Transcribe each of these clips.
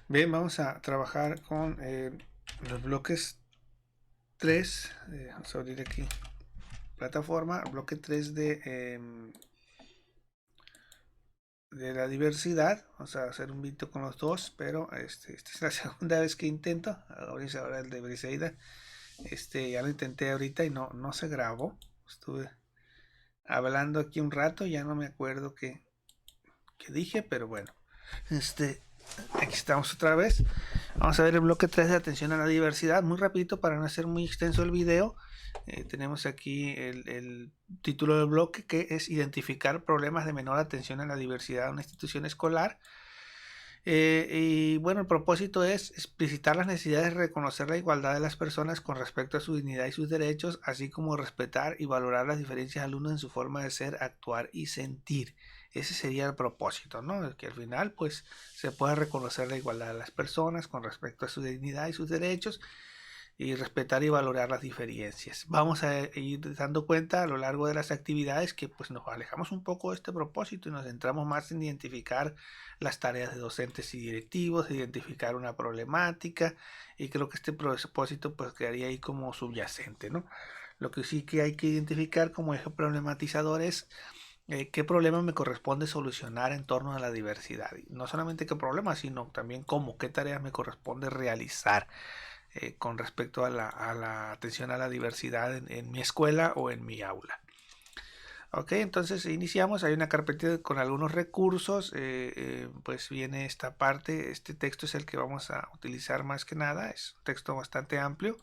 Bien, vamos a trabajar con los bloques 3. Vamos a abrir aquí plataforma, bloque 3 de la diversidad. Vamos a hacer un video con los dos, pero esta es la segunda vez que intento. Ahora el de Briseida. Ya lo intenté ahorita y no se grabó. Estuve hablando aquí un rato, ya no me acuerdo qué dije, pero bueno. Aquí estamos otra vez. Vamos a ver el bloque 3 de atención a la diversidad. Muy rapidito para no hacer muy extenso el video. Tenemos aquí el título del bloque, que es identificar problemas de menor atención a la diversidad en una institución escolar. Y bueno, el propósito es explicitar las necesidades de reconocer la igualdad de las personas con respecto a su dignidad y sus derechos, así como respetar y valorar las diferencias de alumnos en su forma de ser, actuar y sentir. Ese sería el propósito, ¿no? Que al final pues se pueda reconocer la igualdad de las personas con respecto a su dignidad y sus derechos, y respetar y valorar las diferencias. Vamos a ir dando cuenta a lo largo de las actividades que pues nos alejamos un poco de este propósito y nos centramos más en identificar las tareas de docentes y directivos, identificar una problemática, y creo que este propósito pues quedaría ahí como subyacente, ¿no? Lo que sí que hay que identificar como eje problematizador es qué problema me corresponde solucionar en torno a la diversidad. Y no solamente qué problema, sino también cómo, qué tareas me corresponde realizar con respecto a la atención a la diversidad en mi escuela o en mi aula. Ok, entonces iniciamos. Hay una carpeta con algunos recursos. Pues viene esta parte. Este texto es el que vamos a utilizar más que nada. Es un texto bastante amplio.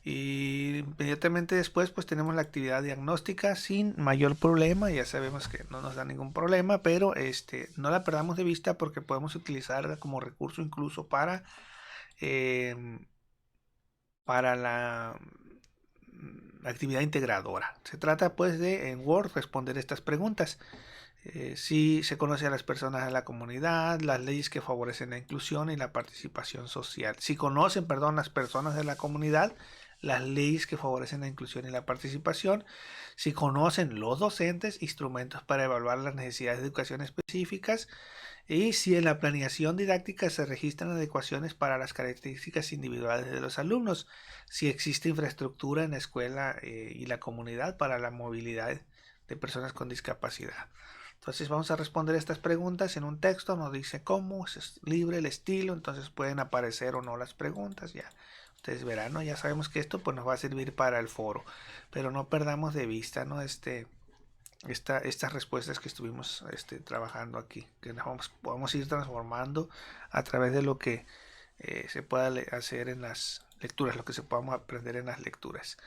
Y inmediatamente después pues tenemos la actividad diagnóstica sin mayor problema. Ya sabemos que no nos da ningún problema, pero no la perdamos de vista porque podemos utilizarla como recurso incluso eh, para la actividad integradora. Se trata pues de en Word responder estas preguntas. Si se conoce a las personas de la comunidad, las leyes que favorecen la inclusión y la participación social. Si conocen, perdón, las personas de la comunidad, las leyes que favorecen la inclusión y la participación. Si conocen los docentes, instrumentos para evaluar las necesidades de educación específicas. Y si en la planeación didáctica se registran adecuaciones para las características individuales de los alumnos, si existe infraestructura en la escuela y la comunidad para la movilidad de personas con discapacidad. Entonces vamos a responder estas preguntas en un texto. Nos dice cómo, es libre el estilo, entonces pueden aparecer o no las preguntas. Ya ustedes verán, ¿no? Ya sabemos que esto pues nos va a servir para el foro, pero no perdamos de vista, ¿no? Estas respuestas que estuvimos trabajando aquí, que nos podemos ir transformando a través de lo que se pueda hacer en las lecturas, lo que se podamos aprender en las lecturas.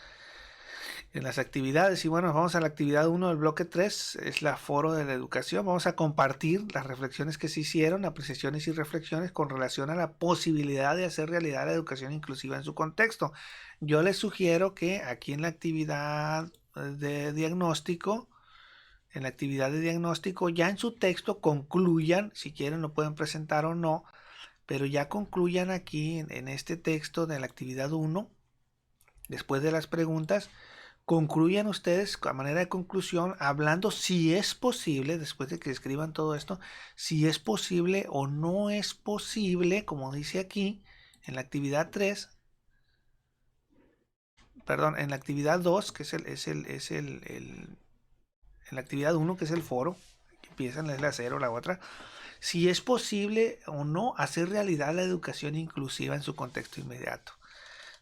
En las actividades, y bueno, vamos a la actividad 1 del bloque 3, es la foro de la educación. Vamos a compartir las reflexiones que se hicieron, apreciaciones y reflexiones con relación a la posibilidad de hacer realidad la educación inclusiva en su contexto. Yo les sugiero que aquí en la actividad de diagnóstico, ya en su texto concluyan, si quieren lo pueden presentar o no, pero ya concluyan aquí en este texto de la actividad 1, después de las preguntas, concluyan ustedes a manera de conclusión hablando si es posible, después de que escriban todo esto, si es posible o no es posible, como dice aquí, en la actividad 3, perdón, en la actividad 2, que en la actividad 1, que es el foro, que empiezan, es la 0, la otra, si es posible o no hacer realidad la educación inclusiva en su contexto inmediato.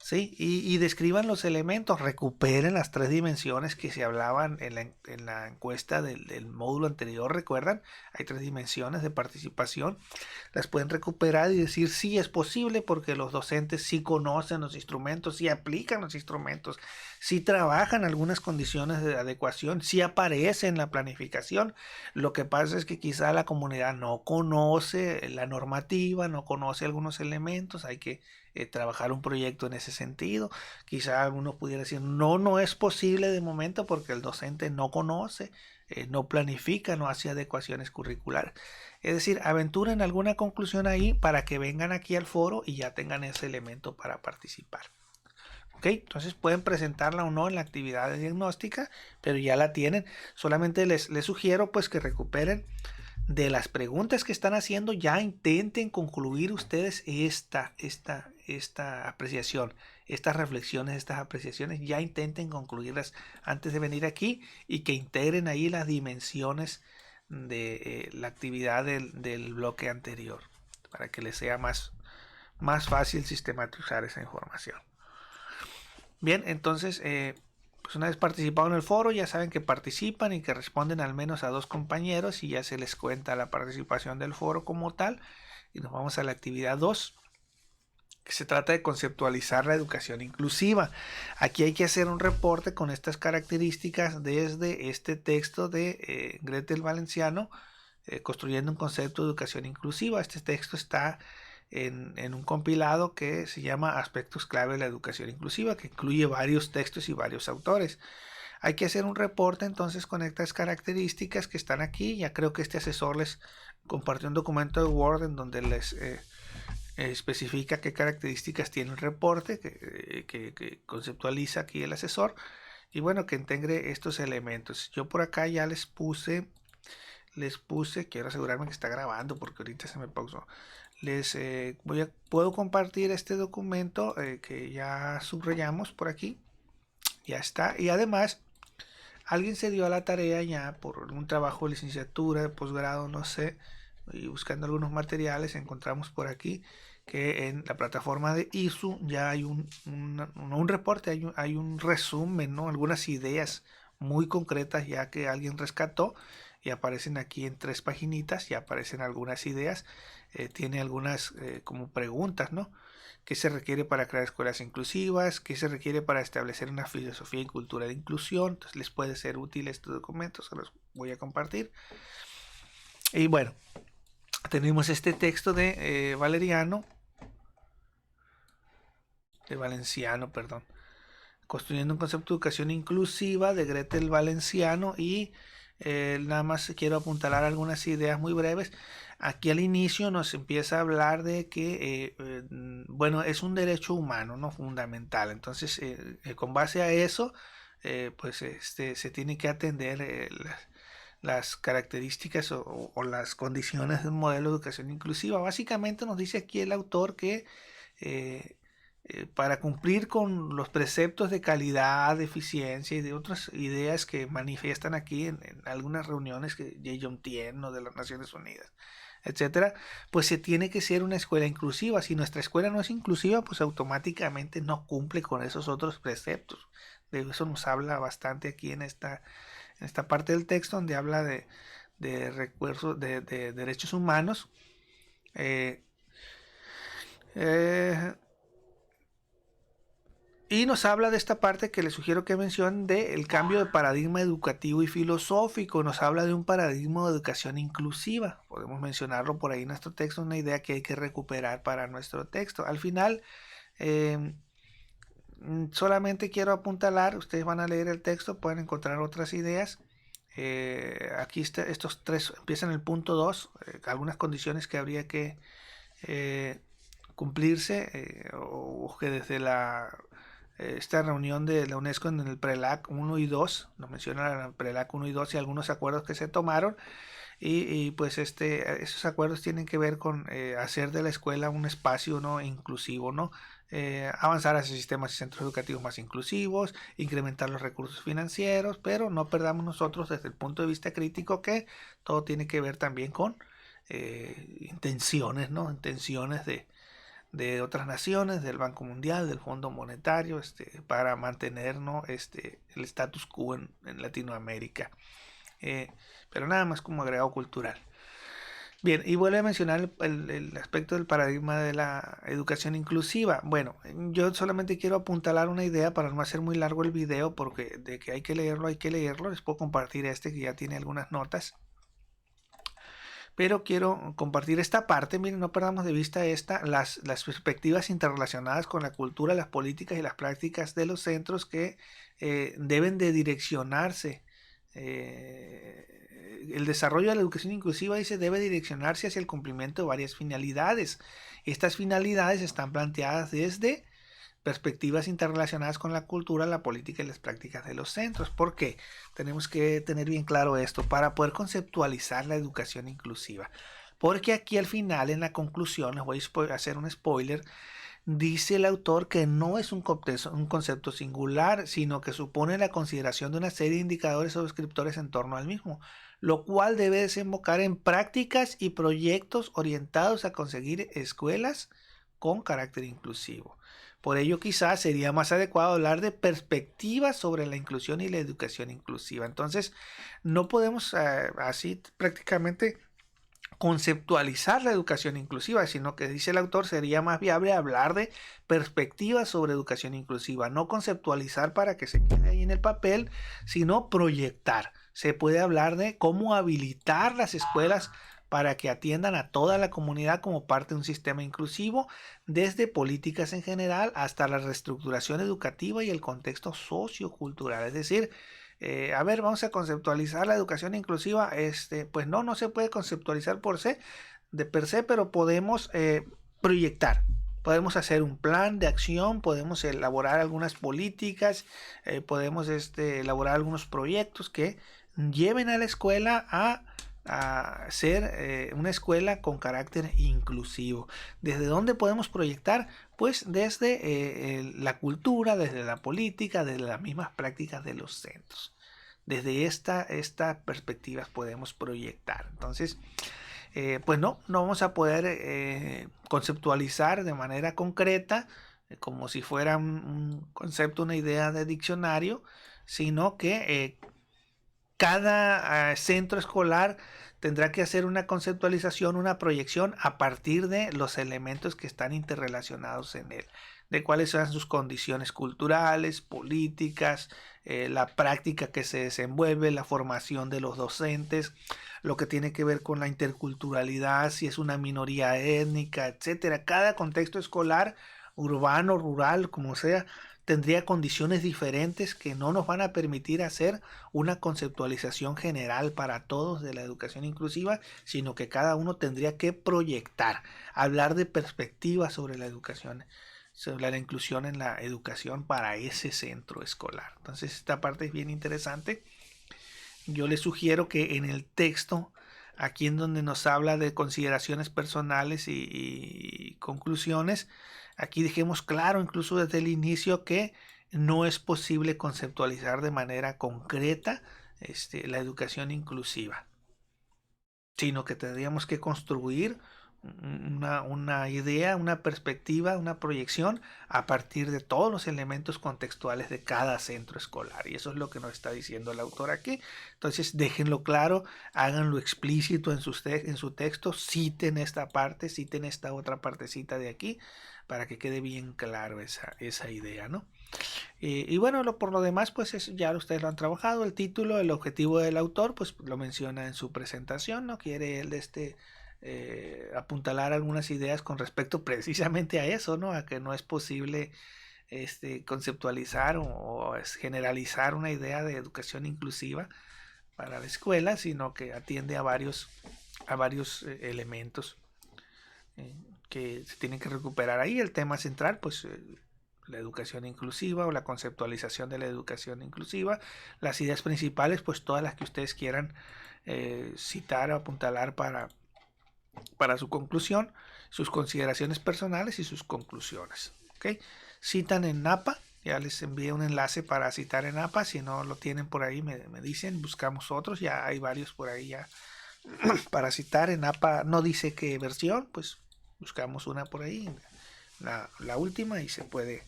¿Sí? Y describan los elementos, recuperen las 3 dimensiones que se hablaban en la encuesta del módulo anterior, recuerdan, hay 3 dimensiones de participación, las pueden recuperar y decir sí es posible porque los docentes sí conocen los instrumentos, sí aplican los instrumentos, sí trabajan algunas condiciones de adecuación, sí aparece en la planificación. Lo que pasa es que quizá la comunidad no conoce la normativa, no conoce algunos elementos, hay que trabajar un proyecto en ese sentido. Quizá algunos pudieran decir, no es posible de momento porque el docente no conoce, no planifica, no hace adecuaciones curriculares. Es decir, aventuren alguna conclusión ahí para que vengan aquí al foro y ya tengan ese elemento para participar. ¿Ok? Entonces pueden presentarla o no en la actividad de diagnóstica, pero ya la tienen. Solamente les sugiero pues que recuperen de las preguntas que están haciendo, ya intenten concluir ustedes esta apreciación, estas reflexiones, estas apreciaciones, ya intenten concluirlas antes de venir aquí y que integren ahí las dimensiones de la actividad del bloque anterior para que les sea más fácil sistematizar esa información. Bien, entonces, pues una vez participado en el foro, ya saben que participan y que responden al menos a 2 compañeros y ya se les cuenta la participación del foro como tal. Y nos vamos a la actividad 2, que se trata de conceptualizar la educación inclusiva. Aquí hay que hacer un reporte con estas características desde este texto de Gretel Valenciano, construyendo un concepto de educación inclusiva. Este texto está en un compilado que se llama Aspectos clave de la educación inclusiva, que incluye varios textos y varios autores. Hay que hacer un reporte entonces con estas características que están aquí. Ya creo que este asesor les compartió un documento de Word en donde les especifica qué características tiene el reporte que conceptualiza aquí el asesor, y bueno, que integre estos elementos. Yo por acá ya les puse, quiero asegurarme que está grabando porque ahorita se me pausó. Puedo compartir este documento que ya subrayamos por aquí. Ya está. Y además, alguien se dio a la tarea ya por un trabajo de licenciatura, de posgrado, no sé, y buscando algunos materiales, encontramos por aquí que en la plataforma de ISU ya hay un reporte, hay un resumen, ¿no? Algunas ideas muy concretas ya que alguien rescató y aparecen aquí en 3 paginitas, ya aparecen algunas ideas, tiene algunas como preguntas, ¿no? ¿Qué se requiere para crear escuelas inclusivas? ¿Qué se requiere para establecer una filosofía y cultura de inclusión? Entonces les puede ser útil estos documentos, se los voy a compartir. Y bueno, tenemos este texto de Valenciano, perdón. Construyendo un concepto de educación inclusiva de Gretel Valenciano, y nada más quiero apuntalar algunas ideas muy breves. Aquí al inicio nos empieza a hablar de que, bueno, es un derecho humano, no fundamental. Entonces, con base a eso, pues se tiene que atender las características o las condiciones de un modelo de educación inclusiva. Básicamente nos dice aquí el autor que eh, para cumplir con los preceptos de calidad, de eficiencia y de otras ideas que manifiestan aquí en algunas reuniones que Tien o de las Naciones Unidas, etcétera, pues se tiene que ser una escuela inclusiva. Si nuestra escuela no es inclusiva, pues automáticamente no cumple con esos otros preceptos. De eso nos habla bastante aquí en esta parte del texto, donde habla de recursos, de derechos humanos. Eh, eh, Y nos habla de esta parte que les sugiero que mencionen del cambio de paradigma educativo y filosófico. Nos habla de un paradigma de educación inclusiva. Podemos mencionarlo por ahí en nuestro texto, una idea que hay que recuperar para nuestro texto. Al final, eh, solamente quiero apuntalar, ustedes van a leer el texto, pueden encontrar otras ideas. Aquí estos 3 empiezan en el punto 2, algunas condiciones que habría que cumplirse o que desde esta reunión de la UNESCO en el PRELAC 1 y 2, nos menciona el PRELAC 1 y 2 y algunos acuerdos que se tomaron, y pues esos acuerdos tienen que ver con hacer de la escuela un espacio, ¿no?, inclusivo, ¿no? Avanzar hacia sistemas y centros educativos más inclusivos, incrementar los recursos financieros, pero no perdamos nosotros desde el punto de vista crítico que todo tiene que ver también con intenciones, ¿no? Intenciones de otras naciones, del Banco Mundial, del Fondo Monetario, para mantener, ¿no?, el status quo en Latinoamérica. Pero nada más como agregado cultural. Bien, y vuelve a mencionar el aspecto del paradigma de la educación inclusiva. Bueno, yo solamente quiero apuntalar una idea para no hacer muy largo el video, porque de que hay que leerlo, hay que leerlo. Les puedo compartir que ya tiene algunas notas. Pero quiero compartir esta parte. Miren, no perdamos de vista las perspectivas interrelacionadas con la cultura, las políticas y las prácticas de los centros que deben de direccionarse. El desarrollo de la educación inclusiva, dice, debe direccionarse hacia el cumplimiento de varias finalidades. Estas finalidades están planteadas perspectivas interrelacionadas con la cultura, la política y las prácticas de los centros. ¿Por qué? Tenemos que tener bien claro esto para poder conceptualizar la educación inclusiva. Porque aquí al final, en la conclusión, les voy a hacer un spoiler, dice el autor que no es un concepto singular, sino que supone la consideración de una serie de indicadores o descriptores en torno al mismo, lo cual debe desembocar en prácticas y proyectos orientados a conseguir escuelas con carácter inclusivo. Por ello, quizás sería más adecuado hablar de perspectivas sobre la inclusión y la educación inclusiva. Entonces, no podemos así prácticamente conceptualizar la educación inclusiva, sino que dice el autor sería más viable hablar de perspectivas sobre educación inclusiva, no conceptualizar para que se quede ahí en el papel, sino proyectar. Se puede hablar de cómo habilitar las escuelas para que atiendan a toda la comunidad como parte de un sistema inclusivo, desde políticas en general hasta la reestructuración educativa y el contexto sociocultural. Es decir, a ver, vamos a conceptualizar la educación inclusiva. Pues no se puede conceptualizar de per se, pero podemos proyectar. Podemos hacer un plan de acción, podemos elaborar algunas políticas, podemos elaborar algunos proyectos que lleven a la escuela a ser una escuela con carácter inclusivo. ¿Desde dónde podemos proyectar? Pues desde la cultura, desde la política, desde las mismas prácticas de los centros. Desde estas perspectivas podemos proyectar. Entonces, pues no vamos a poder conceptualizar de manera concreta, como si fuera un concepto, una idea de diccionario, sino que cada centro escolar tendrá que hacer una conceptualización, una proyección a partir de los elementos que están interrelacionados en él, de cuáles son sus condiciones culturales, políticas, la práctica que se desenvuelve, la formación de los docentes, lo que tiene que ver con la interculturalidad, si es una minoría étnica, etcétera. Cada contexto escolar, urbano, rural, como sea, tendría condiciones diferentes que no nos van a permitir hacer una conceptualización general para todos de la educación inclusiva, sino que cada uno tendría que proyectar, hablar de perspectivas sobre la educación, sobre la inclusión en la educación para ese centro escolar. Entonces esta parte es bien interesante. Yo les sugiero que en el texto, aquí en donde nos habla de consideraciones personales y conclusiones, aquí dejemos claro, incluso desde el inicio, que no es posible conceptualizar de manera concreta la educación inclusiva, sino que tendríamos que construir una idea, una perspectiva, una proyección a partir de todos los elementos contextuales de cada centro escolar. Y eso es lo que nos está diciendo el autor aquí. Entonces, déjenlo claro, háganlo explícito en su texto, citen esta parte, citen esta otra partecita de aquí, para que quede bien claro esa idea, ¿no? Y bueno, por lo demás, pues ya ustedes lo han trabajado. El título, el objetivo del autor, pues lo menciona en su presentación, ¿no? Quiere él apuntalar algunas ideas con respecto precisamente a eso, ¿no? A que no es posible conceptualizar o generalizar una idea de educación inclusiva para la escuela, sino que atiende a varios elementos que se tienen que recuperar ahí. El tema central, pues la educación inclusiva o la conceptualización de la educación inclusiva, las ideas principales, pues todas las que ustedes quieran citar o apuntalar para su conclusión, sus consideraciones personales y sus conclusiones. ¿Okay? Citan en NAPA, ya les envié un enlace para citar en NAPA, si no lo tienen por ahí me dicen, buscamos otros, ya hay varios por ahí ya para citar. En NAPA no dice qué versión, pues buscamos una por ahí, la última, y se puede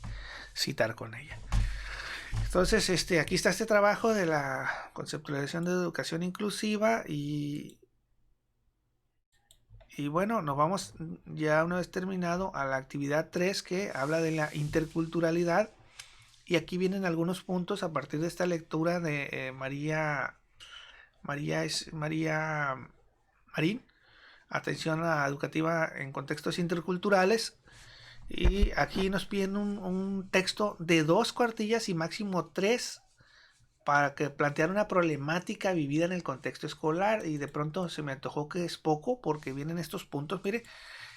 citar con ella. Entonces, aquí está este trabajo de la conceptualización de educación inclusiva y bueno, nos vamos ya una vez terminado a la actividad 3 que habla de la interculturalidad, y aquí vienen algunos puntos a partir de esta lectura de María Marín, atención educativa en contextos interculturales. Y aquí nos piden un texto de 2 cuartillas y máximo 3 para que plantear una problemática vivida en el contexto escolar, y de pronto se me antojó que es poco porque vienen estos puntos. Mire,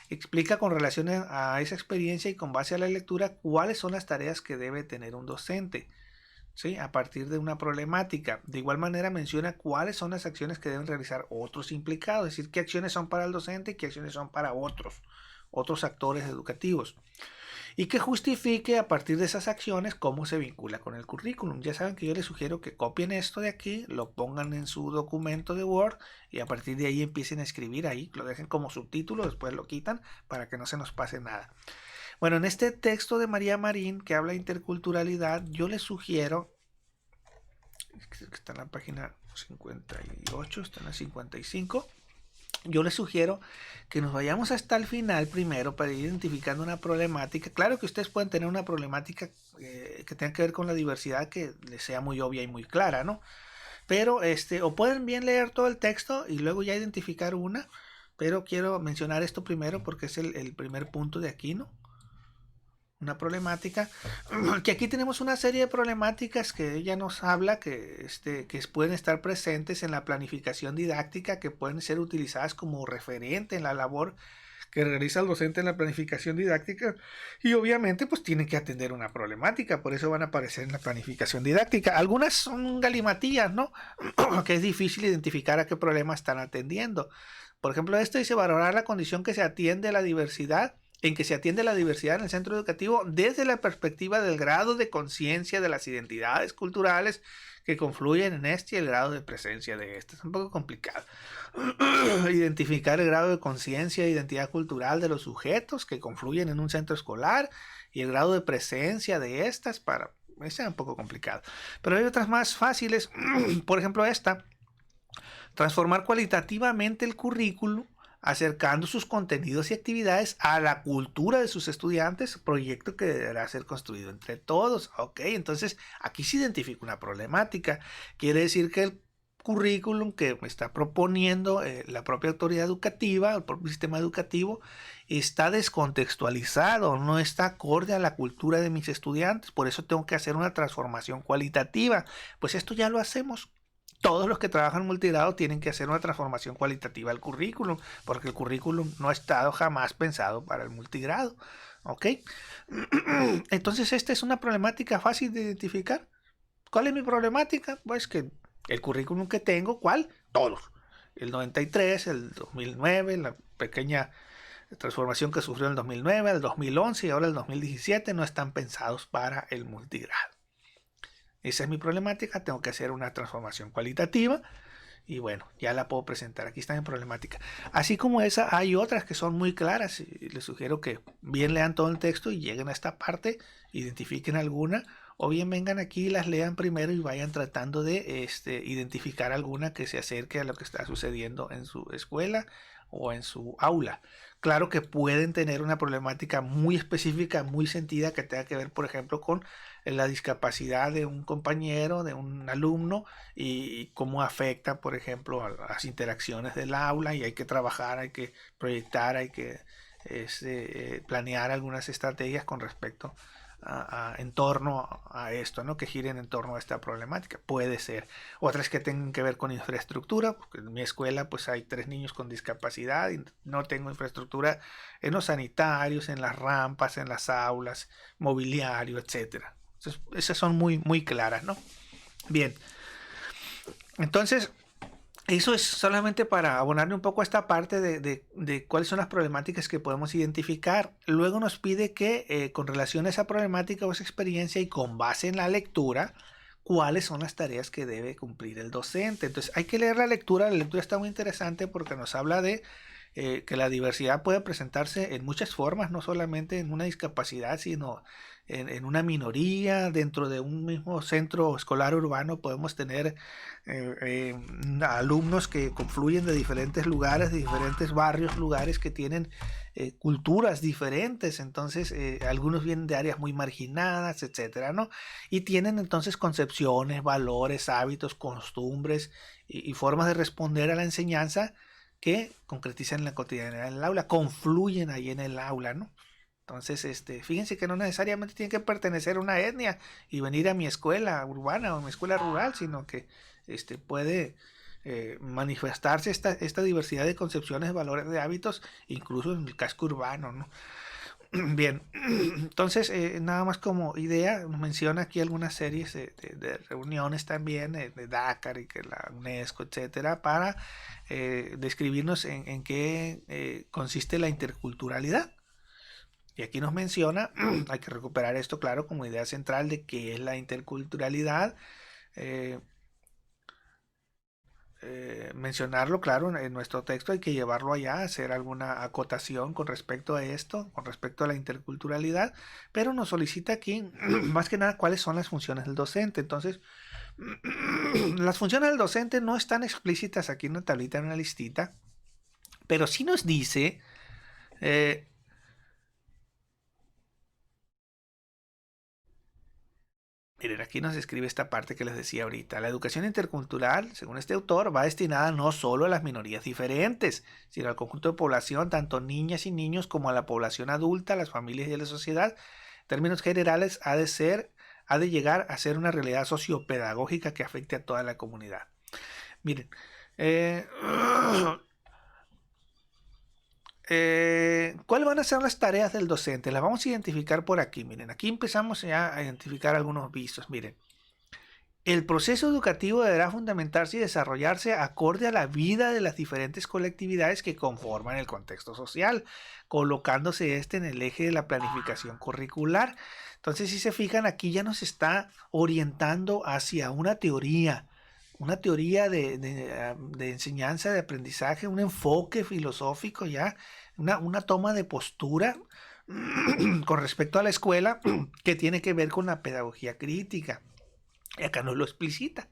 explica con relación a esa experiencia y con base a la lectura cuáles son las tareas que debe tener un docente, ¿sí? A partir de una problemática. De igual manera menciona cuáles son las acciones que deben realizar otros implicados, es decir, qué acciones son para el docente y qué acciones son para otros actores educativos. Y que justifique a partir de esas acciones cómo se vincula con el currículum. Ya saben que yo les sugiero que copien esto de aquí, lo pongan en su documento de Word y a partir de ahí empiecen a escribir ahí, lo dejen como subtítulo, después lo quitan para que no se nos pase nada. Bueno, en este texto de María Marín que habla de interculturalidad, yo les sugiero, que está en la página 58, está en la 55, yo les sugiero que nos vayamos hasta el final primero para ir identificando una problemática. Claro que ustedes pueden tener una problemática que tenga que ver con la diversidad que les sea muy obvia y muy clara, ¿no? Pero o pueden bien leer todo el texto y luego ya identificar una, pero quiero mencionar esto primero porque es el primer punto de aquí, ¿no? Una problemática, que aquí tenemos una serie de problemáticas que ella nos habla que pueden estar presentes en la planificación didáctica, que pueden ser utilizadas como referente en la labor que realiza el docente en la planificación didáctica y obviamente pues tienen que atender una problemática, por eso van a aparecer en la planificación didáctica. Algunas son galimatías, ¿no? Que es difícil identificar a qué problema están atendiendo. Por ejemplo, esto dice valorar la condición que se atiende a la diversidad en que se atiende la diversidad en el centro educativo desde la perspectiva del grado de conciencia de las identidades culturales que confluyen en este y el grado de presencia de este. Es un poco complicado. Identificar el grado de conciencia e identidad cultural de los sujetos que confluyen en un centro escolar y el grado de presencia de estas para... Es un poco complicado. Pero hay otras más fáciles. Por ejemplo, esta. Transformar cualitativamente el currículum acercando sus contenidos y actividades a la cultura de sus estudiantes, proyecto que deberá ser construido entre todos. Ok, entonces aquí se identifica una problemática. Quiere decir que el currículum que me está proponiendo la propia autoridad educativa, el propio sistema educativo, está descontextualizado, no está acorde a la cultura de mis estudiantes, por eso tengo que hacer una transformación cualitativa. Pues esto ya lo hacemos. Todos los que trabajan multigrado tienen que hacer una transformación cualitativa al currículum, porque el currículum no ha estado jamás pensado para el multigrado. ¿Ok? Entonces, esta es una problemática fácil de identificar. ¿Cuál es mi problemática? Pues que el currículum que tengo, ¿cuál? Todos. El 93, el 2009, la pequeña transformación que sufrió en el 2009, el 2011 y ahora el 2017 no están pensados para el multigrado. Esa es mi problemática, tengo que hacer una transformación cualitativa y bueno, ya la puedo presentar. Aquí está mi problemática. Así como esa, hay otras que son muy claras y les sugiero que bien lean todo el texto y lleguen a esta parte, identifiquen alguna o bien vengan aquí y las lean primero y vayan tratando de identificar alguna que se acerque a lo que está sucediendo en su escuela o en su aula. Claro que pueden tener una problemática muy específica, muy sentida, que tenga que ver, por ejemplo, con la discapacidad de un compañero, de un alumno, y cómo afecta, por ejemplo, a las interacciones del aula, y hay que trabajar, hay que proyectar, hay que planear algunas estrategias con respecto en torno a esto, ¿no? Que giren en torno a esta problemática. Puede ser. Otras que tengan que ver con infraestructura, porque en mi escuela pues hay 3 niños con discapacidad y no tengo infraestructura en los sanitarios, en las rampas, en las aulas, mobiliario, etcétera. Entonces, esas son muy, muy claras, ¿no? Bien. Entonces, eso es solamente para abonarle un poco a esta parte de cuáles son las problemáticas que podemos identificar. Luego nos pide que con relación a esa problemática o esa experiencia y con base en la lectura, cuáles son las tareas que debe cumplir el docente. Entonces hay que leer la lectura está muy interesante porque nos habla de que la diversidad puede presentarse en muchas formas, no solamente en una discapacidad, sino en una minoría. Dentro de un mismo centro escolar urbano podemos tener alumnos que confluyen de diferentes lugares, de diferentes barrios, lugares que tienen culturas diferentes. Entonces algunos vienen de áreas muy marginadas, etcétera, ¿no? Y tienen entonces concepciones, valores, hábitos, costumbres y formas de responder a la enseñanza que concretizan en la cotidianidad del aula, confluyen ahí en el aula, ¿no? Entonces, fíjense que no necesariamente tienen que pertenecer a una etnia y venir a mi escuela urbana o a mi escuela rural, sino que puede manifestarse esta diversidad de concepciones, valores, de hábitos, incluso en el casco urbano, ¿no? Bien, entonces nada más como idea, nos menciona aquí algunas series de reuniones también de Dakar y que la UNESCO, etcétera, para describirnos en qué consiste la interculturalidad. Y aquí nos menciona, hay que recuperar esto, claro, como idea central de qué es la interculturalidad. eh, Mencionarlo, claro, en nuestro texto hay que llevarlo allá, hacer alguna acotación con respecto a esto, con respecto a la interculturalidad, pero nos solicita aquí más que nada cuáles son las funciones del docente. Entonces, las funciones del docente no están explícitas aquí en una tablita, en una listita, pero sí nos dice eh, miren, aquí nos escribe esta parte que les decía ahorita. La educación intercultural, según este autor, va destinada no solo a las minorías diferentes, sino al conjunto de población, tanto niñas y niños como a la población adulta, las familias y a la sociedad. En términos generales, ha de llegar a ser una realidad sociopedagógica que afecte a toda la comunidad. Miren, eh, ¿cuáles van a ser las tareas del docente? Las vamos a identificar por aquí. Miren, aquí empezamos ya a identificar algunos visos. Miren. El proceso educativo deberá fundamentarse y desarrollarse acorde a la vida de las diferentes colectividades que conforman el contexto social, colocándose este en el eje de la planificación curricular. Entonces, si se fijan, aquí ya nos está orientando hacia una teoría de enseñanza, de aprendizaje, un enfoque filosófico ya, una toma de postura con respecto a la escuela que tiene que ver con la pedagogía crítica. Y acá nos lo explicita.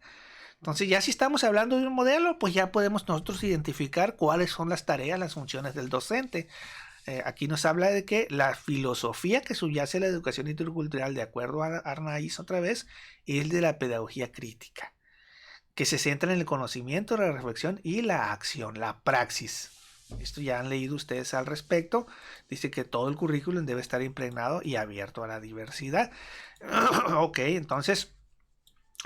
Entonces ya si estamos hablando de un modelo, pues ya podemos nosotros identificar cuáles son las tareas, las funciones del docente. Aquí nos habla de que la filosofía que subyace a la educación intercultural, de acuerdo a Arnaiz otra vez, es de la pedagogía crítica, que se centra en el conocimiento, la reflexión y la acción, la praxis. Esto ya han leído ustedes al respecto. Dice que todo el currículum debe estar impregnado y abierto a la diversidad. Ok, entonces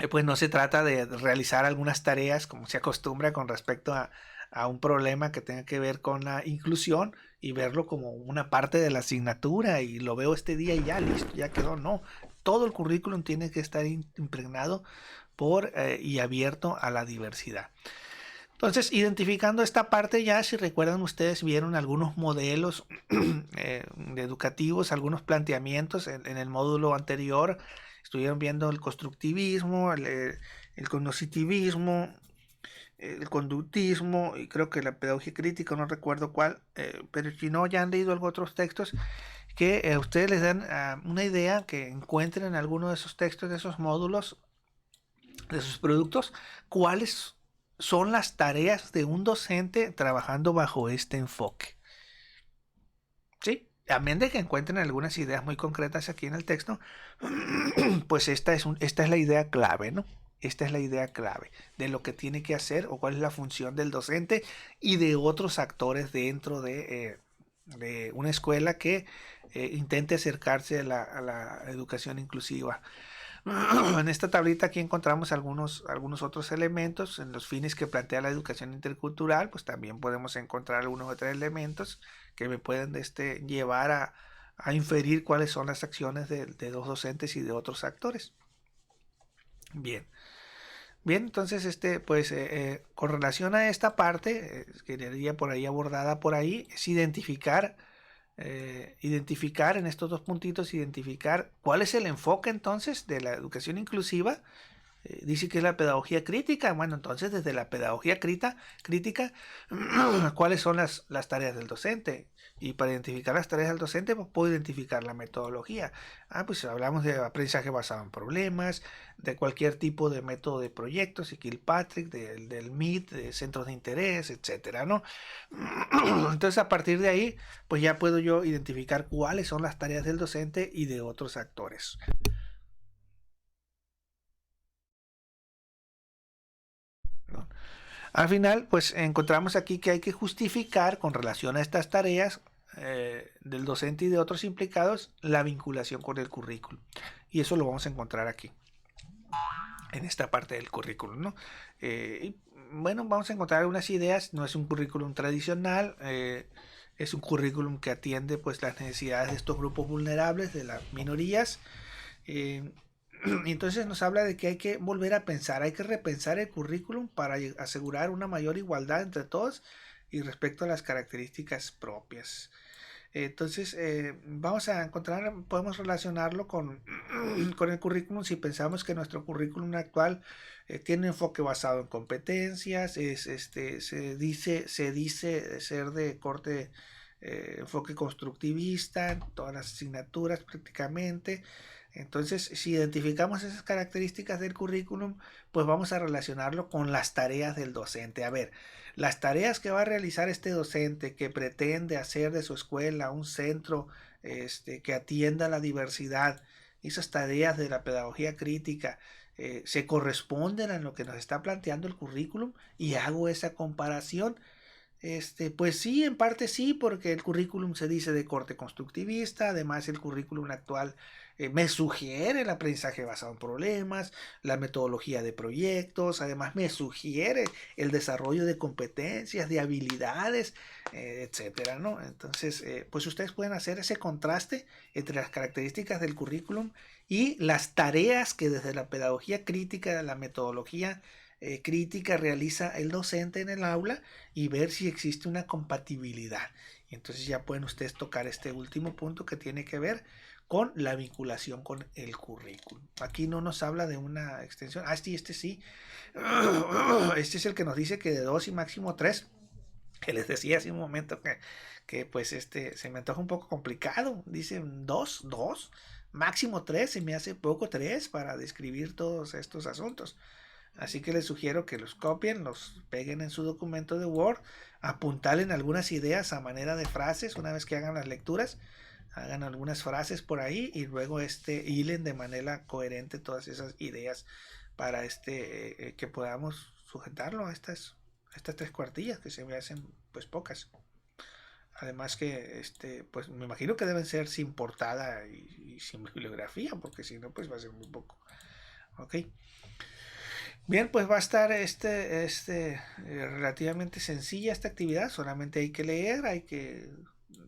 pues no se trata de realizar algunas tareas como se acostumbra con respecto a un problema que tenga que ver con la inclusión y verlo como una parte de la asignatura y lo veo este día y ya listo, ya quedó. No, todo el currículum tiene que estar impregnado y abierto a la diversidad. Entonces, identificando esta parte ya, si recuerdan ustedes, vieron algunos modelos educativos, algunos planteamientos en el módulo anterior. Estuvieron viendo el constructivismo, el cognitivismo, el conductismo y creo que la pedagogía crítica, no recuerdo cuál, pero si no, ya han leído algo otros textos que ustedes les dan una idea que encuentren en alguno de esos textos, de esos módulos, de esos productos, cuáles son las tareas de un docente trabajando bajo este enfoque. ¿Sí? Amén de que encuentren algunas ideas muy concretas aquí en el texto, pues esta es la idea clave, ¿no? Esta es la idea clave de lo que tiene que hacer o cuál es la función del docente y de otros actores dentro de una escuela que intente acercarse a la educación inclusiva. En esta tablita aquí encontramos algunos otros elementos en los fines que plantea la educación intercultural, pues también podemos encontrar algunos otros elementos que me pueden llevar a inferir cuáles son las acciones de dos docentes y de otros actores. Bien. Bien, entonces pues con relación a esta parte, que quedaría por ahí abordada por ahí, es identificar en estos dos puntitos, identificar cuál es el enfoque entonces de la educación inclusiva. Dice que es la pedagogía crítica. Bueno, entonces desde la pedagogía crítica, ¿cuáles son las tareas del docente? Y para identificar las tareas del docente, pues puedo identificar la metodología. Pues hablamos de aprendizaje basado en problemas, de cualquier tipo de método de proyectos, y Kilpatrick, del MIT, de centros de interés, etcétera, ¿no? Entonces a partir de ahí, pues ya puedo yo identificar cuáles son las tareas del docente y de otros actores. ¿No? Al final, pues encontramos aquí que hay que justificar con relación a estas tareas del docente y de otros implicados la vinculación con el currículum. Y eso lo vamos a encontrar aquí, en esta parte del currículum, ¿no? bueno, vamos a encontrar algunas ideas. No es un currículum tradicional, es un currículum que atiende pues las necesidades de estos grupos vulnerables, de las minorías. Eh, entonces nos habla de que hay que volver a pensar, hay que repensar el currículum para asegurar una mayor igualdad entre todos y respecto a las características propias. Entonces, vamos a encontrar, podemos relacionarlo con, con el currículum si pensamos que nuestro currículum actual tiene un enfoque basado en competencias, se dice ser de corte enfoque constructivista en todas las asignaturas prácticamente. Entonces, si identificamos esas características del currículum, pues vamos a relacionarlo con las tareas del docente. A ver, las tareas que va a realizar este docente que pretende hacer de su escuela un centro que atienda la diversidad, esas tareas de la pedagogía crítica, se corresponden a lo que nos está planteando el currículum y hago esa comparación. Pues sí, en parte sí, porque el currículum se dice de corte constructivista, además el currículum actual me sugiere el aprendizaje basado en problemas, la metodología de proyectos, además me sugiere el desarrollo de competencias, de habilidades, etcétera, ¿no? Entonces, pues ustedes pueden hacer ese contraste entre las características del currículum y las tareas que desde la pedagogía crítica, la metodología crítica realiza el docente en el aula y ver si existe una compatibilidad. Y entonces ya pueden ustedes tocar este último punto que tiene que ver con la vinculación con el currículum. Aquí no nos habla de una extensión. Este sí. Este es el que nos dice que de 2 y máximo 3. Que les decía hace un momento que pues se me antoja un poco complicado. Dicen 2, 2, máximo 3. Se me hace poco 3 para describir todos estos asuntos. Así que les sugiero que los copien, los peguen en su documento de Word, apuntalen algunas ideas a manera de frases una vez que hagan las lecturas, hagan algunas frases por ahí y luego hilen de manera coherente todas esas ideas para que podamos sujetarlo a estas 3 cuartillas que se me hacen pues pocas. Además que pues me imagino que deben ser sin portada y sin bibliografía, porque si no pues va a ser muy poco. Ok. Bien, pues va a estar relativamente sencilla esta actividad, solamente hay que leer, hay que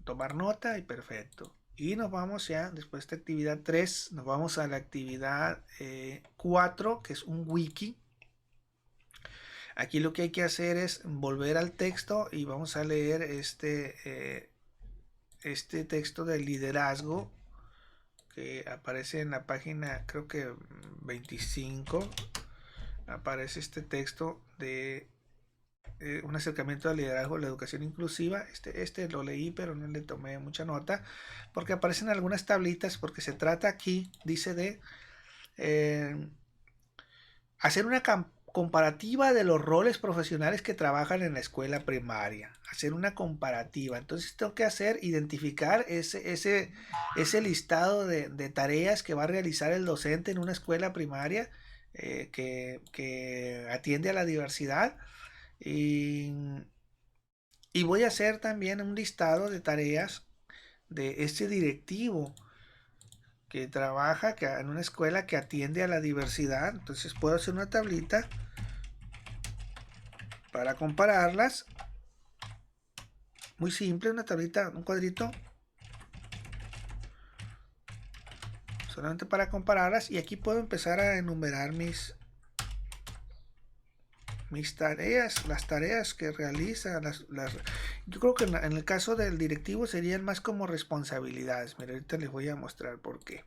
tomar nota y perfecto. Y nos vamos ya, después de esta actividad 3, nos vamos a la actividad 4, que es un wiki. Aquí lo que hay que hacer es volver al texto y vamos a leer este texto del liderazgo que aparece en la página, creo que 25. Aparece este texto de un acercamiento al liderazgo de la educación inclusiva. Este lo leí, pero no le tomé mucha nota, porque aparecen algunas tablitas, porque se trata aquí, dice de hacer una comparativa de los roles profesionales que trabajan en la escuela primaria. Hacer una comparativa. Entonces tengo que identificar ese listado de tareas que va a realizar el docente en una escuela primaria que atiende a la diversidad. Y, y voy a hacer también un listado de tareas de este directivo que trabaja en una escuela que atiende a la diversidad. Entonces puedo hacer una tablita para compararlas. Muy simple, una tablita, un cuadrito. Solamente para compararlas. Y aquí puedo empezar a enumerar mis tareas, las tareas que realiza. Yo creo que en el caso del directivo serían más como responsabilidades. Mira, ahorita les voy a mostrar por qué.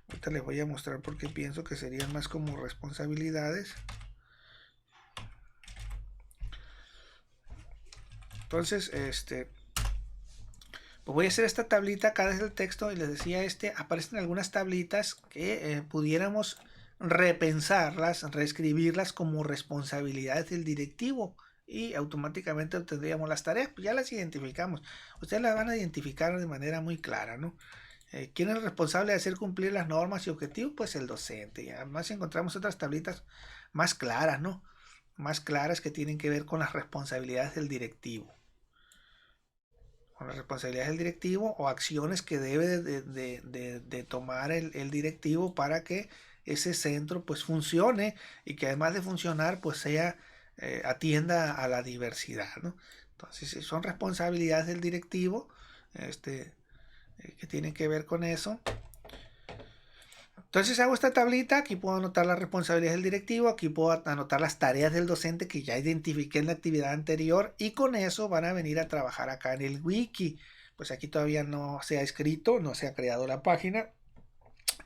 Ahorita les voy a mostrar por qué pienso que serían más como responsabilidades. Entonces, pues voy a hacer esta tablita acá desde el texto y les decía, aparecen algunas tablitas que pudiéramos repensarlas, reescribirlas como responsabilidades del directivo y automáticamente obtendríamos las tareas. Pues ya las identificamos. Ustedes las van a identificar de manera muy clara, ¿no? ¿Quién es el responsable de hacer cumplir las normas y objetivos? Pues el docente. Y además encontramos otras tablitas más claras, ¿no? Más claras que tienen que ver con las responsabilidades del directivo. Con las responsabilidades del directivo o acciones que debe de tomar el directivo para que ese centro pues funcione y que además de funcionar pues sea atienda a la diversidad, ¿no? Entonces, son responsabilidades del directivo que tienen que ver con eso. Entonces hago esta tablita, aquí puedo anotar las responsabilidades del directivo, aquí puedo anotar las tareas del docente que ya identifiqué en la actividad anterior y con eso van a venir a trabajar acá en el wiki. Pues aquí todavía no se ha escrito, no se ha creado la página.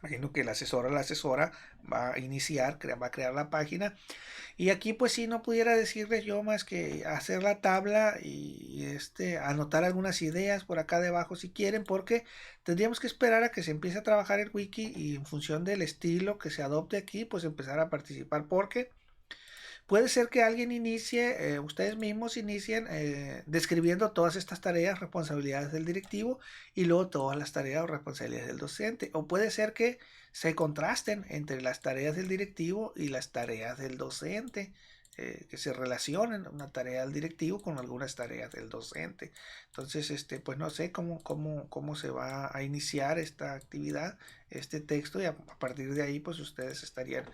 Imagino que la asesora va a iniciar, va a crear la página. Y aquí pues si no pudiera decirles yo más que hacer la tabla y anotar algunas ideas por acá debajo si quieren, porque tendríamos que esperar a que se empiece a trabajar el wiki y en función del estilo que se adopte aquí, pues empezar a participar, porque puede ser que alguien inicie, ustedes mismos inicien describiendo todas estas tareas, responsabilidades del directivo y luego todas las tareas o responsabilidades del docente. O puede ser que se contrasten entre las tareas del directivo y las tareas del docente, que se relacionen una tarea del directivo con algunas tareas del docente. Entonces, pues no sé cómo se va a iniciar esta actividad, este texto, y a partir de ahí, pues ustedes estarían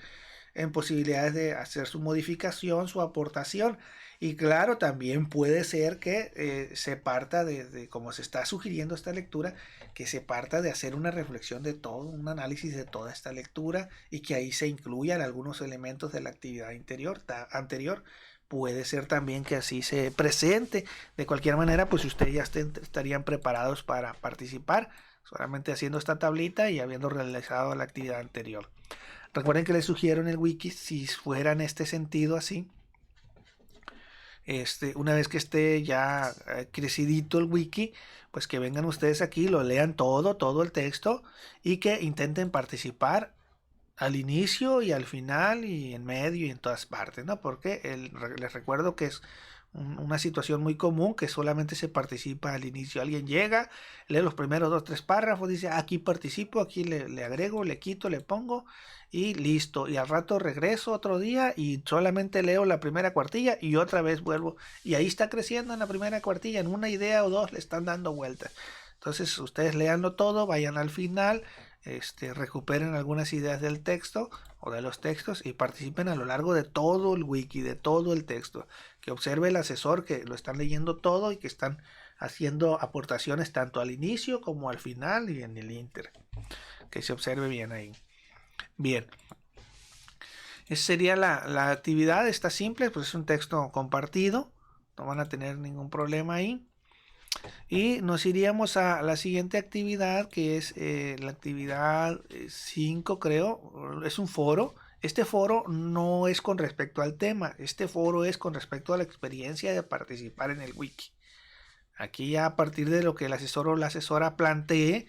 en posibilidades de hacer su modificación, su aportación. Y claro, también puede ser que se parta como se está sugiriendo esta lectura, que se parta de hacer una reflexión de todo, un análisis de toda esta lectura y que ahí se incluyan algunos elementos de la actividad anterior. Puede ser también que así se presente. De cualquier manera, pues ustedes ya estarían preparados para participar, solamente haciendo esta tablita y habiendo realizado la actividad anterior. Recuerden que les sugiero en el wiki, si fuera en este sentido así, una vez que esté ya crecidito el wiki, pues que vengan ustedes aquí, lo lean todo el texto y que intenten participar al inicio y al final y en medio y en todas partes, ¿no? Porque les recuerdo que es una situación muy común que solamente se participa al inicio. Alguien llega, lee los primeros 2, 3 párrafos, dice aquí participo, aquí le agrego, le quito, le pongo y listo. Y al rato regreso otro día y solamente leo la primera cuartilla y otra vez vuelvo. Y ahí está creciendo en la primera cuartilla, en una idea o dos le están dando vueltas. Entonces ustedes leanlo todo, vayan al final, recuperen algunas ideas del texto o de los textos y participen a lo largo de todo el wiki, de todo el texto. Que observe el asesor que lo están leyendo todo y que están haciendo aportaciones tanto al inicio como al final y en el inter. Que se observe bien ahí. Bien. Esa sería la actividad, está simple, pues es un texto compartido, no van a tener ningún problema ahí. Y nos iríamos a la siguiente actividad, que es la actividad 5, creo, es un foro. Este foro no es con respecto al tema, este foro es con respecto a la experiencia de participar en el wiki. Aquí ya a partir de lo que el asesor o la asesora plantee,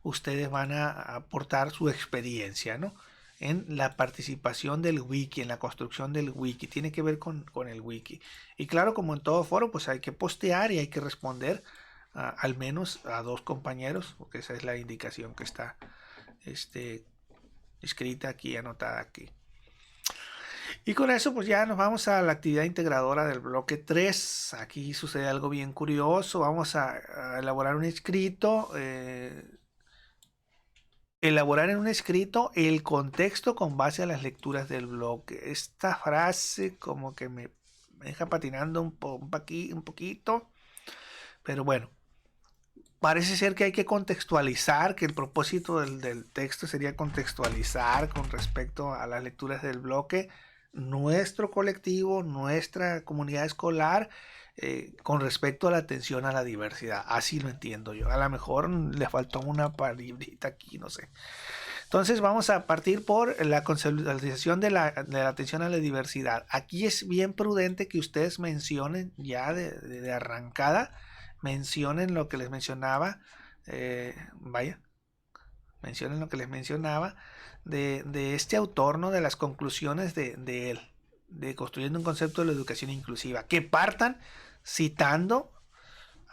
ustedes van a aportar su experiencia, ¿no? En la participación del wiki, en la construcción del wiki, tiene que ver con el wiki. Y claro, como en todo foro, pues hay que postear y hay que responder al menos a 2 compañeros, porque esa es la indicación que está escrita aquí, anotada aquí. Y con eso pues ya nos vamos a la actividad integradora del bloque 3. Aquí sucede algo bien curioso. Vamos a elaborar un escrito. Elaborar en un escrito el contexto con base a las lecturas del bloque. Esta frase como que me deja patinando un poquito. Pero bueno, parece ser que hay que contextualizar, que el propósito del texto sería contextualizar con respecto a las lecturas del bloque nuestro colectivo, nuestra comunidad escolar, con respecto a la atención a la diversidad. Así lo entiendo yo. A lo mejor le faltó una palabrita aquí, no sé. Entonces vamos a partir por la conceptualización de la atención a la diversidad. Aquí es bien prudente que ustedes mencionen ya de arrancada, mencionen lo que les mencionaba, mencionen lo que les mencionaba de este autor, ¿no? De las conclusiones de él, de construyendo un concepto de la educación inclusiva, que partan citando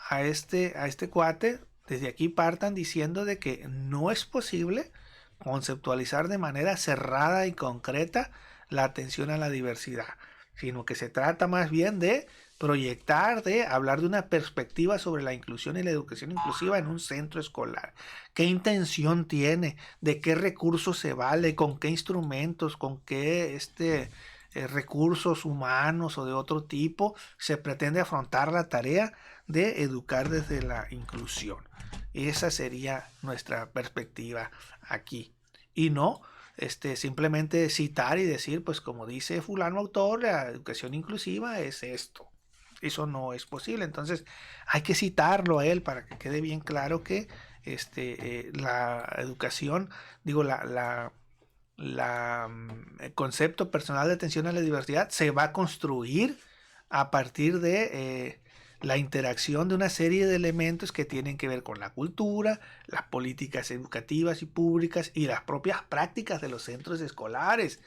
a este cuate, desde aquí partan diciendo de que no es posible conceptualizar de manera cerrada y concreta la atención a la diversidad, sino que se trata más bien de proyectar, de hablar de una perspectiva sobre la inclusión y la educación inclusiva en un centro escolar. ¿Qué intención tiene? ¿De qué recursos se vale? ¿Con qué instrumentos? ¿Con qué recursos humanos o de otro tipo, se pretende afrontar la tarea de educar desde la inclusión. Esa sería nuestra perspectiva aquí. Y no simplemente citar y decir, pues como dice fulano autor, la educación inclusiva es esto. Eso no es posible. Entonces hay que citarlo a él para que quede bien claro que la educación, digo, el concepto personal de atención a la diversidad se va a construir a partir de la interacción de una serie de elementos que tienen que ver con la cultura, las políticas educativas y públicas y las propias prácticas de los centros escolares,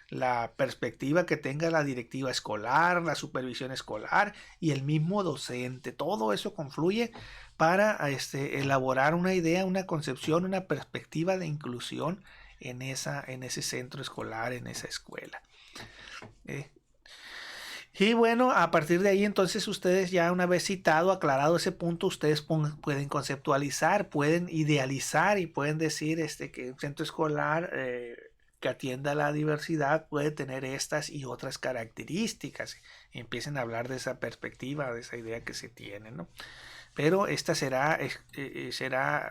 la perspectiva que tenga la directiva escolar, la supervisión escolar y el mismo docente. Todo eso confluye para elaborar una idea, una concepción, una perspectiva de inclusión en ese centro escolar, en esa escuela. Y bueno, a partir de ahí entonces ustedes ya una vez citado, aclarado ese punto, ustedes pueden conceptualizar, pueden idealizar y pueden decir que un centro escolar que atienda a la diversidad puede tener estas y otras características. Y empiecen a hablar de esa perspectiva, de esa idea que se tiene, ¿no? Pero esta será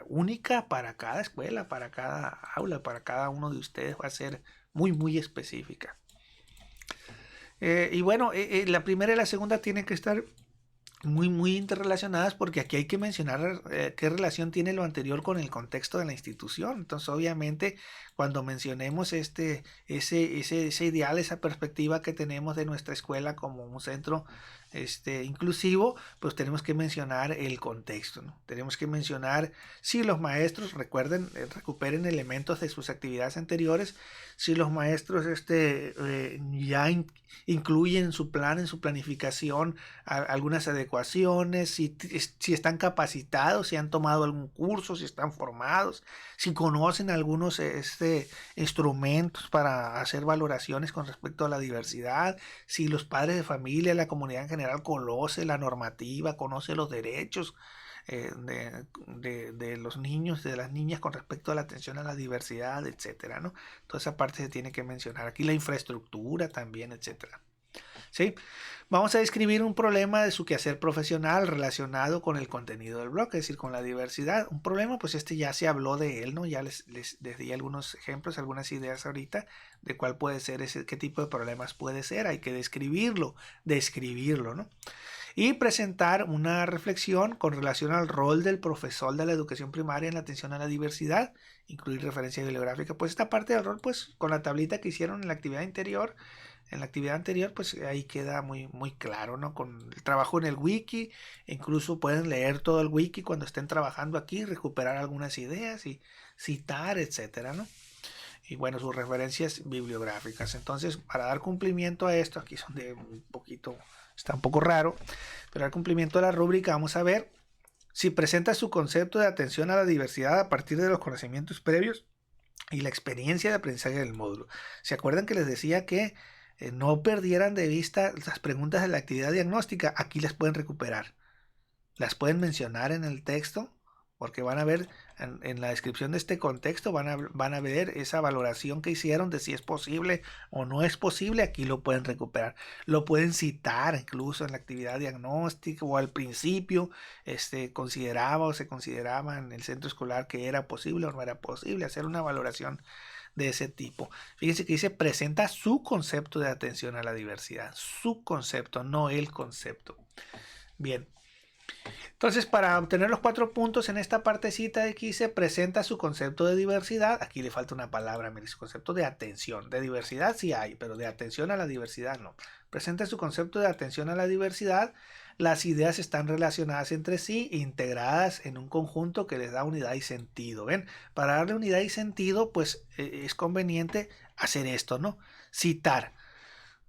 única para cada escuela, para cada aula, para cada uno de ustedes. Va a ser muy, muy específica. Y bueno, la primera y la segunda tienen que estar muy, muy interrelacionadas porque aquí hay que mencionar qué relación tiene lo anterior con el contexto de la institución. Entonces, obviamente, cuando mencionemos ese ideal, esa perspectiva que tenemos de nuestra escuela como un centro inclusivo, pues tenemos que mencionar el contexto, ¿no? Tenemos que mencionar si los maestros, recuerden, recuperen elementos de sus actividades anteriores, si los maestros ya incluyen en su plan, en su planificación, algunas adecuaciones, si están capacitados, si han tomado algún curso, si están formados, si conocen algunos instrumentos para hacer valoraciones con respecto a la diversidad, si los padres de familia, la comunidad en general conoce la normativa, conoce los derechos de los niños, de las niñas con respecto a la atención a la diversidad, etcétera, ¿no? Toda esa parte se tiene que mencionar. Aquí la infraestructura también, etcétera. ¿Sí? Vamos a describir un problema de su quehacer profesional relacionado con el contenido del blog, es decir, con la diversidad. Un problema, pues ya se habló de él, ¿no? Ya les di algunos ejemplos, algunas ideas ahorita de cuál puede ser qué tipo de problemas puede ser. Hay que describirlo, ¿no? Y presentar una reflexión con relación al rol del profesor de la educación primaria en la atención a la diversidad, incluir referencia bibliográfica. Pues esta parte del rol, pues con la tablita que hicieron en la actividad anterior, pues ahí queda muy, muy claro, ¿no? Con el trabajo en el wiki, incluso pueden leer todo el wiki cuando estén trabajando aquí, recuperar algunas ideas y citar, etcétera, ¿no? Y bueno, sus referencias bibliográficas. Entonces, para dar cumplimiento a esto, aquí es donde está un poco raro, pero al cumplimiento de la rúbrica vamos a ver si presenta su concepto de atención a la diversidad a partir de los conocimientos previos y la experiencia de aprendizaje del módulo. ¿Se acuerdan que les decía que no perdieran de vista las preguntas de la actividad diagnóstica? Aquí las pueden recuperar, las pueden mencionar en el texto, porque van a ver en la descripción de este contexto, van a ver esa valoración que hicieron de si es posible o no es posible. Aquí lo pueden recuperar, lo pueden citar incluso en la actividad diagnóstica o al principio se consideraba en el centro escolar que era posible o no era posible hacer una valoración de ese tipo. Fíjense que dice presenta su concepto de atención a la diversidad, su concepto, no el concepto. Bien. Entonces, para obtener los 4 puntos en esta partecita de aquí se presenta su concepto de diversidad. Aquí le falta una palabra, mire, su concepto de atención. De diversidad sí hay, pero de atención a la diversidad no. Presenta su concepto de atención a la diversidad. Las ideas están relacionadas entre sí, integradas en un conjunto que les da unidad y sentido. ¿Ven? Para darle unidad y sentido, pues es conveniente hacer esto, ¿no? Citar.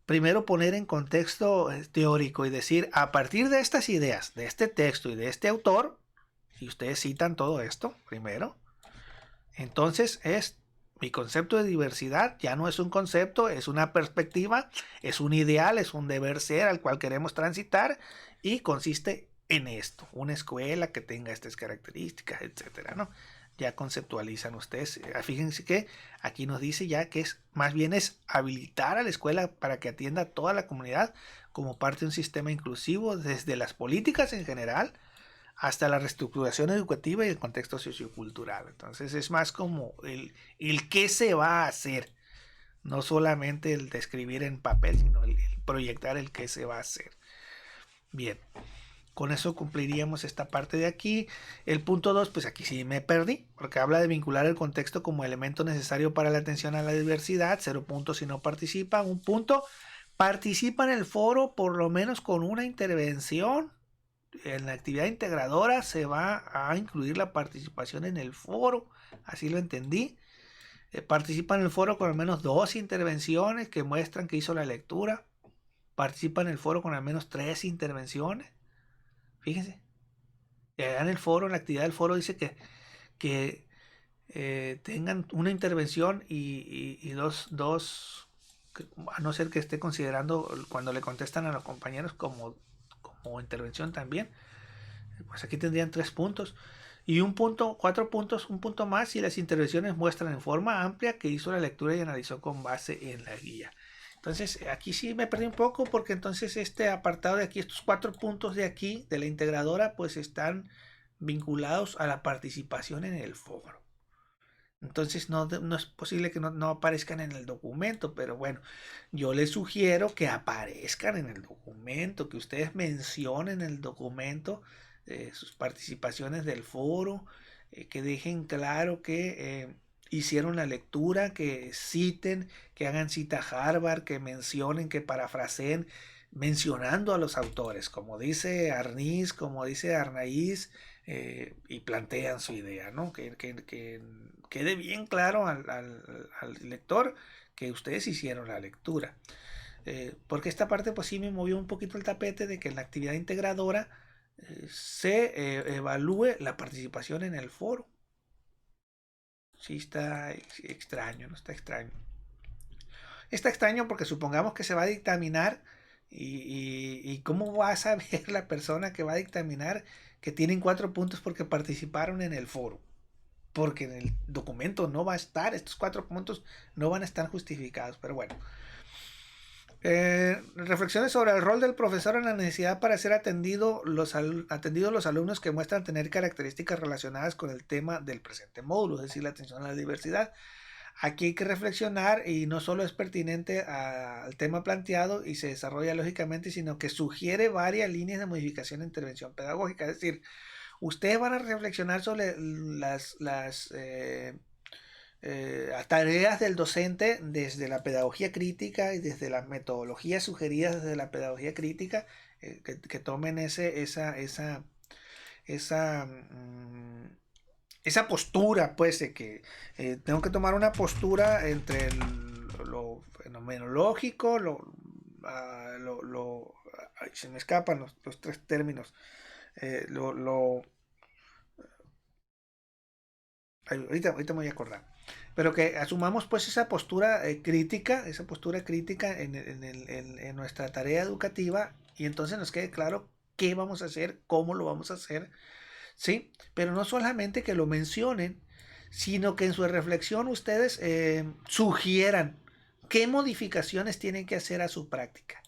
Primero poner en contexto teórico y decir, a partir de estas ideas, de este texto y de este autor, y ustedes citan todo esto primero, entonces mi concepto de diversidad ya no es un concepto, es una perspectiva, es un ideal, es un deber ser al cual queremos transitar y consiste en esto, una escuela que tenga estas características, etcétera, ¿no? ya conceptualizan ustedes. Fíjense que aquí nos dice ya que más bien es habilitar a la escuela para que atienda a toda la comunidad como parte de un sistema inclusivo, desde las políticas en general hasta la reestructuración educativa y el contexto sociocultural. Entonces es más como el qué se va a hacer, no solamente el describir en papel, sino el proyectar el qué se va a hacer. Bien, con eso cumpliríamos esta parte de aquí. El punto 2, pues aquí sí me perdí, porque habla de vincular el contexto como elemento necesario para la atención a la diversidad. 0 puntos si no participa. 1 punto, participa en el foro por lo menos con una intervención. En la actividad integradora se va a incluir la participación en el foro, así lo entendí. Participa en el foro con al menos 2 intervenciones que muestran que hizo la lectura. Participa en el foro con al menos 3 intervenciones. Fíjense, en el foro, en la actividad del foro dice que tengan una intervención y dos, a no ser que esté considerando cuando le contestan a los compañeros como intervención también, pues aquí tendrían 3 puntos. Y 1 punto, 4 puntos, 1 punto más si las intervenciones muestran en forma amplia que hizo la lectura y analizó con base en la guía. Entonces aquí sí me perdí un poco, porque entonces este apartado de aquí, estos 4 puntos de aquí de la integradora, pues están vinculados a la participación en el foro. Entonces no es posible que no aparezcan en el documento, pero bueno, yo les sugiero que aparezcan en el documento, que ustedes mencionen en el documento sus participaciones del foro, que dejen claro que hicieron la lectura, que citen, que hagan cita a Harvard, que mencionen, que parafraseen, mencionando a los autores, como dice Arniz, como dice Arnaiz, y plantean su idea, ¿no? Que quede bien claro al lector que ustedes hicieron la lectura. Porque esta parte pues sí me movió un poquito el tapete de que en la actividad integradora se evalúe la participación en el foro. Sí está extraño, no está extraño. Está extraño porque supongamos que se va a dictaminar y cómo va a saber la persona que va a dictaminar que tienen 4 puntos porque participaron en el foro. Porque en el documento no va a estar, estos 4 puntos no van a estar justificados, pero bueno. Reflexiones sobre el rol del profesor en la necesidad para ser atendidos los alumnos que muestran tener características relacionadas con el tema del presente módulo, es decir, la atención a la diversidad. Aquí hay que reflexionar y no solo es pertinente al tema planteado y se desarrolla lógicamente, sino que sugiere varias líneas de modificación e intervención pedagógica. Es decir, ustedes van a reflexionar sobre las tareas del docente desde la pedagogía crítica y desde las metodologías sugeridas desde la pedagogía crítica, que tomen esa postura, pues, de que tengo que tomar una postura entre lo fenomenológico, se me escapan los 3 términos, ahorita me voy a acordar, pero que asumamos pues esa postura crítica, en nuestra tarea educativa, y entonces nos quede claro qué vamos a hacer, cómo lo vamos a hacer, ¿sí? Pero no solamente que lo mencionen, sino que en su reflexión ustedes sugieran qué modificaciones tienen que hacer a su práctica.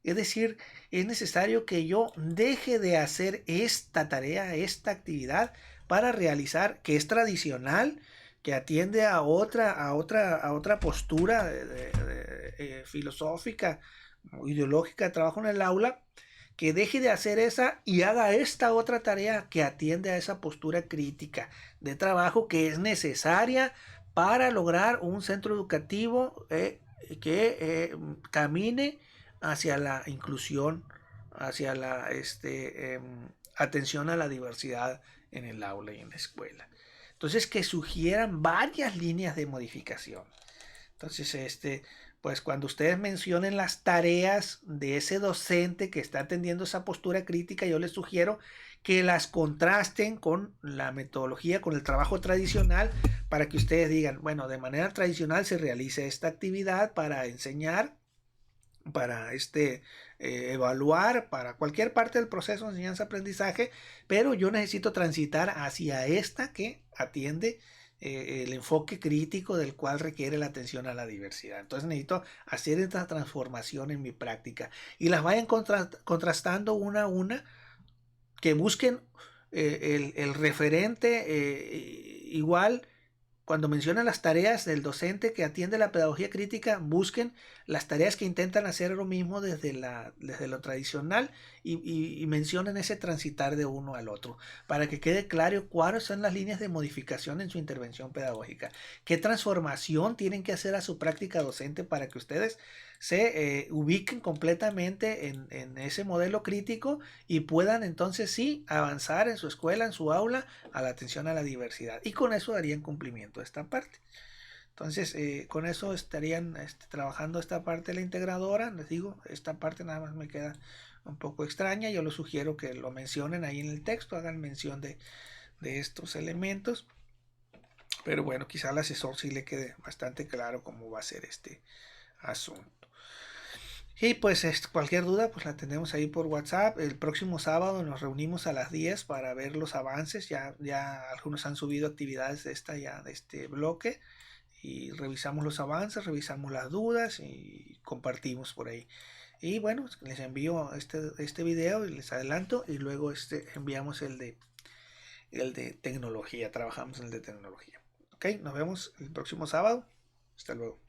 Es decir, es necesario que yo deje de hacer esta tarea, esta actividad, para realizar, que es tradicional, que atiende a otra postura filosófica, ideológica de trabajo en el aula, que deje de hacer esa y haga esta otra tarea que atiende a esa postura crítica de trabajo que es necesaria para lograr un centro educativo que camine hacia la inclusión, hacia la atención a la diversidad en el aula y en la escuela. Entonces, que sugieran varias líneas de modificación. Entonces, pues cuando ustedes mencionen las tareas de ese docente que está atendiendo esa postura crítica, yo les sugiero que las contrasten con la metodología, con el trabajo tradicional, para que ustedes digan, bueno, de manera tradicional se realiza esta actividad para enseñar, para evaluar para cualquier parte del proceso de enseñanza-aprendizaje, pero yo necesito transitar hacia esta que atiende el enfoque crítico del cual requiere la atención a la diversidad. Entonces necesito hacer esta transformación en mi práctica y las vayan contrastando una a una, que busquen el referente igual. Cuando mencionan las tareas del docente que atiende la pedagogía crítica, busquen las tareas que intentan hacer lo mismo desde lo tradicional y mencionen ese transitar de uno al otro, para que quede claro cuáles son las líneas de modificación en su intervención pedagógica, qué transformación tienen que hacer a su práctica docente para que ustedes se ubiquen completamente en ese modelo crítico y puedan entonces sí avanzar en su escuela, en su aula, a la atención a la diversidad. Y con eso darían cumplimiento a esta parte. Entonces, con eso estarían trabajando esta parte de la integradora. Les digo, esta parte nada más me queda un poco extraña. Yo les sugiero que lo mencionen ahí en el texto, hagan mención de estos elementos. Pero bueno, quizá al asesor sí le quede bastante claro cómo va a ser este asunto. Y pues cualquier duda pues la tenemos ahí por WhatsApp. El próximo sábado nos reunimos a las 10 para ver los avances. Ya algunos han subido actividades de este bloque y revisamos los avances, revisamos las dudas y compartimos por ahí. Y bueno, les envío este video y les adelanto y luego enviamos el de tecnología. Trabajamos en el de tecnología. Ok, nos vemos el próximo sábado. Hasta luego.